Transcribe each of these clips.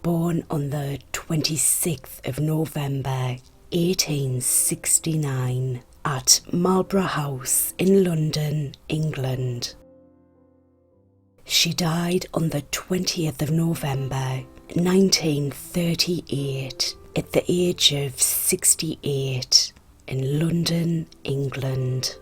born on the 26th of November 1869 at Marlborough House in London, England. She died on the 20th of November 1938 at the age of 68 in London, England.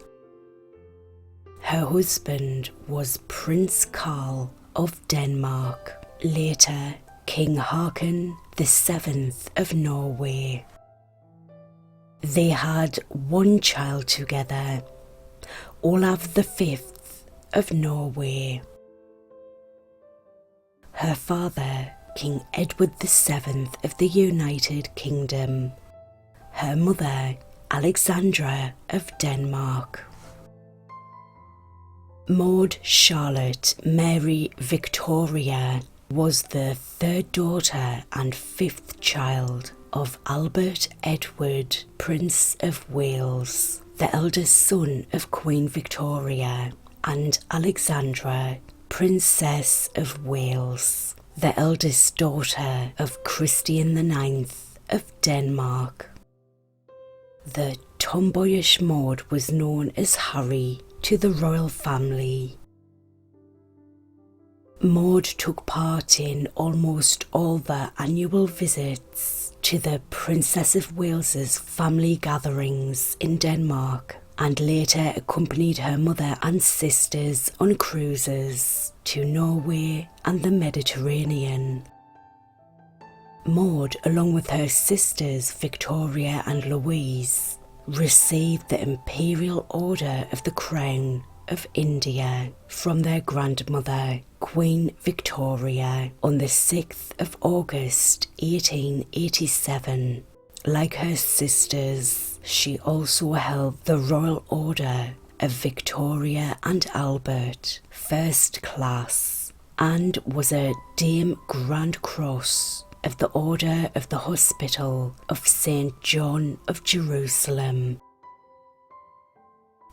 Her husband was Prince Carl of Denmark, later King Haakon VII of Norway. They had one child together, Olav V of Norway. Her father, King Edward VII of the United Kingdom. Her mother, Alexandra of Denmark. Maud Charlotte Mary Victoria was the third daughter and fifth child of Albert Edward, Prince of Wales, the eldest son of Queen Victoria, and Alexandra, Princess of Wales, the eldest daughter of Christian IX of Denmark. The tomboyish Maud was known as Harry to the royal family. Maud took part in almost all the annual visits to the Princess of Wales's family gatherings in Denmark, and later accompanied her mother and sisters on cruises to Norway and the Mediterranean. Maud, along with her sisters Victoria and Louise, received the Imperial Order of the Crown of India from their grandmother, Queen Victoria, on the 6th of August 1887. Like her sisters, she also held the Royal Order of Victoria and Albert, First Class, and was a Dame Grand Cross of the Order of the Hospital of St. John of Jerusalem.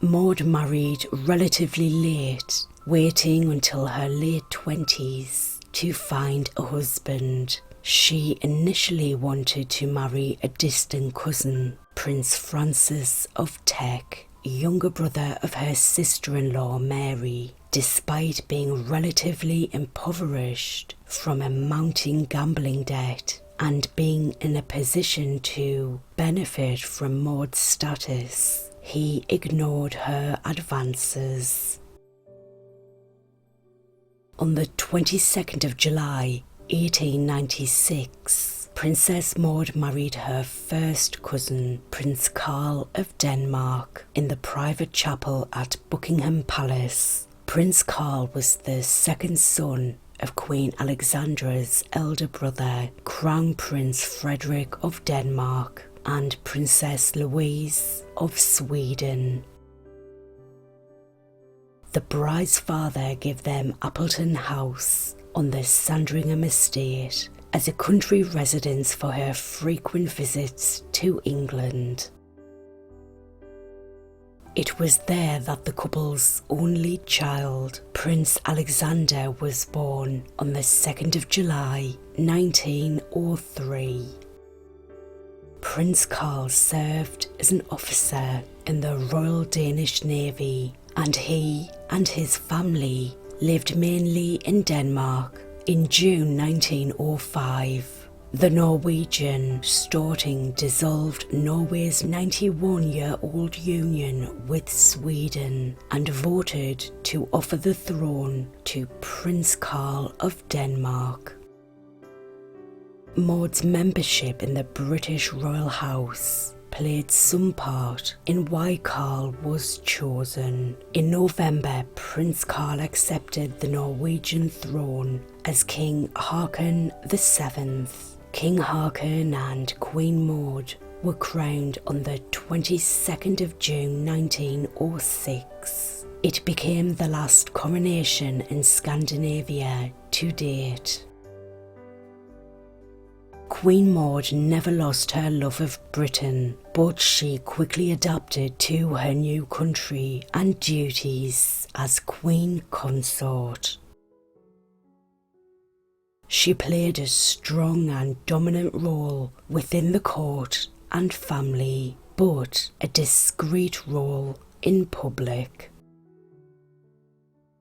Maud married relatively late, waiting until her late 20s to find a husband. She initially wanted to marry a distant cousin, Prince Francis of Teck, younger brother of her sister-in-law Mary, despite being relatively impoverished from a mounting gambling debt and being in a position to benefit from Maud's status. He ignored her advances. On the 22nd of July 1896, Princess Maud married her first cousin, Prince Carl of Denmark, in the private chapel at Buckingham Palace. Prince Carl was the second son of Queen Alexandra's elder brother, Crown Prince Frederick of Denmark, and Princess Louise of Sweden. The bride's father gave them Appleton House on the Sandringham estate as a country residence for her frequent visits to England. It was there that the couple's only child, Prince Alexander, was born on the 2nd of July 1903. Prince Carl served as an officer in the Royal Danish Navy, and he and his family lived mainly in Denmark. In June 1905, the Norwegian Storting dissolved Norway's 91-year-old union with Sweden and voted to offer the throne to Prince Carl of Denmark. Maud's membership in the British Royal House played some part in why Carl was chosen. In November, Prince Carl accepted the Norwegian throne as King Haakon VII. King Haakon and Queen Maud were crowned on the 22nd of June 1906. It became the last coronation in Scandinavia to date. Queen Maud never lost her love of Britain, but she quickly adapted to her new country and duties as Queen Consort. She played a strong and dominant role within the court and family, but a discreet role in public.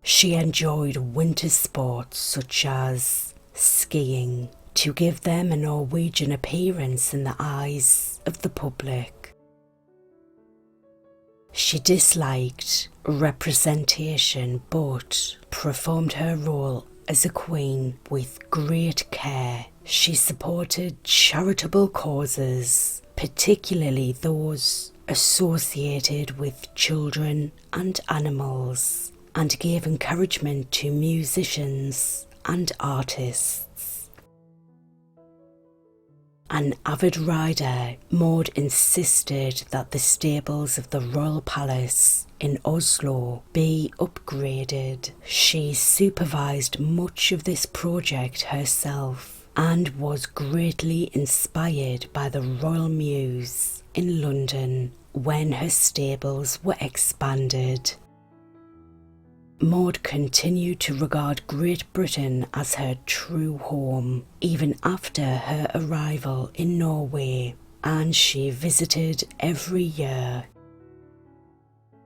She enjoyed winter sports such as skiing to give them a Norwegian appearance in the eyes of the public. She disliked representation but performed her role as a queen with great care. She supported charitable causes, particularly those associated with children and animals, and gave encouragement to musicians and artists. An avid rider, Maud insisted that the stables of the royal palace in Oslo be upgraded. She supervised much of this project herself and was greatly inspired by the Royal Mews in London when her stables were expanded. Maud continued to regard Great Britain as her true home, even after her arrival in Norway, and she visited every year.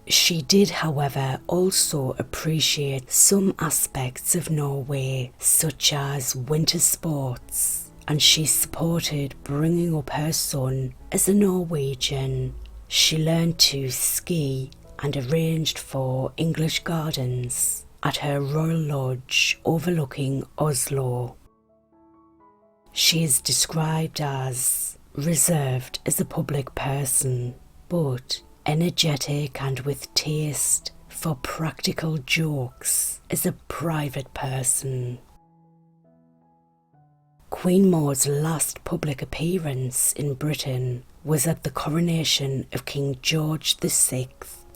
She did, however, also appreciate some aspects of Norway, such as winter sports, and she supported bringing up her son as a Norwegian. She learned to ski and arranged for English gardens at her royal lodge overlooking Oslo. She is described as reserved as a public person, but energetic and with taste for practical jokes as a private person. Queen Maud's last public appearance in Britain was at the coronation of King George VI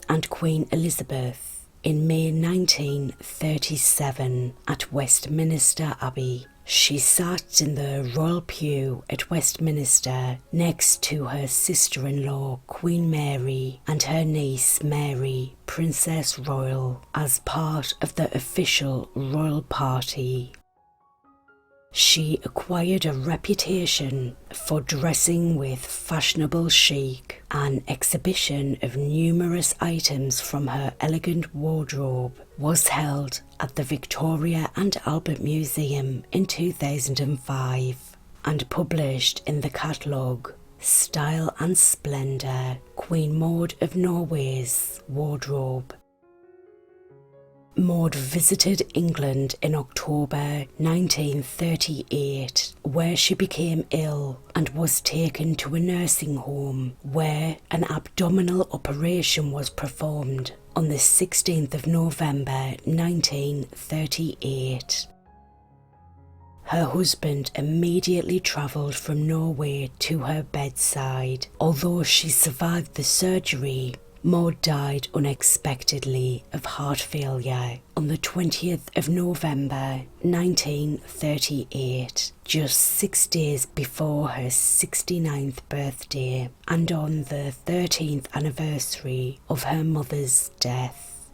and Queen Elizabeth in May 1937 at Westminster Abbey. She sat in the royal pew at Westminster next to her sister-in-law Queen Mary and her niece Mary, Princess Royal, as part of the official royal party. She acquired a reputation for dressing with fashionable chic. An exhibition of numerous items from her elegant wardrobe was held at the Victoria and Albert Museum in 2005 and published in the catalogue Style and Splendour, Queen Maud of Norway's Wardrobe. Maud visited England in October 1938, where she became ill and was taken to a nursing home where an abdominal operation was performed on the 16th of November 1938. Her husband immediately travelled from Norway to her bedside. Although she survived the surgery, Maud died unexpectedly of heart failure on the 20th of November 1938, just 6 days before her 69th birthday and on the 13th anniversary of her mother's death.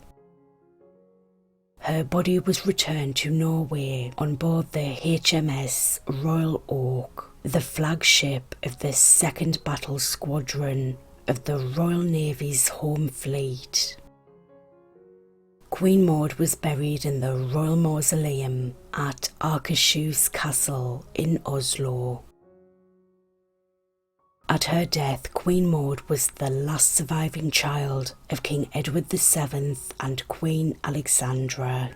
Her body was returned to Norway on board the HMS Royal Oak, the flagship of the 2nd Battle Squadron of the Royal Navy's Home Fleet. Queen Maud was buried in the Royal Mausoleum at Akershus Castle in Oslo. At her death, Queen Maud was the last surviving child of King Edward VII and Queen Alexandra.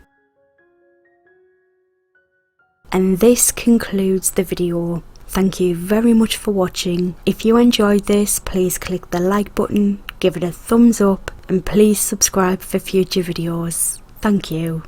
And this concludes the video. Thank you very much for watching. If you enjoyed this, please click the like button, give it a thumbs up, and please subscribe for future videos. Thank you.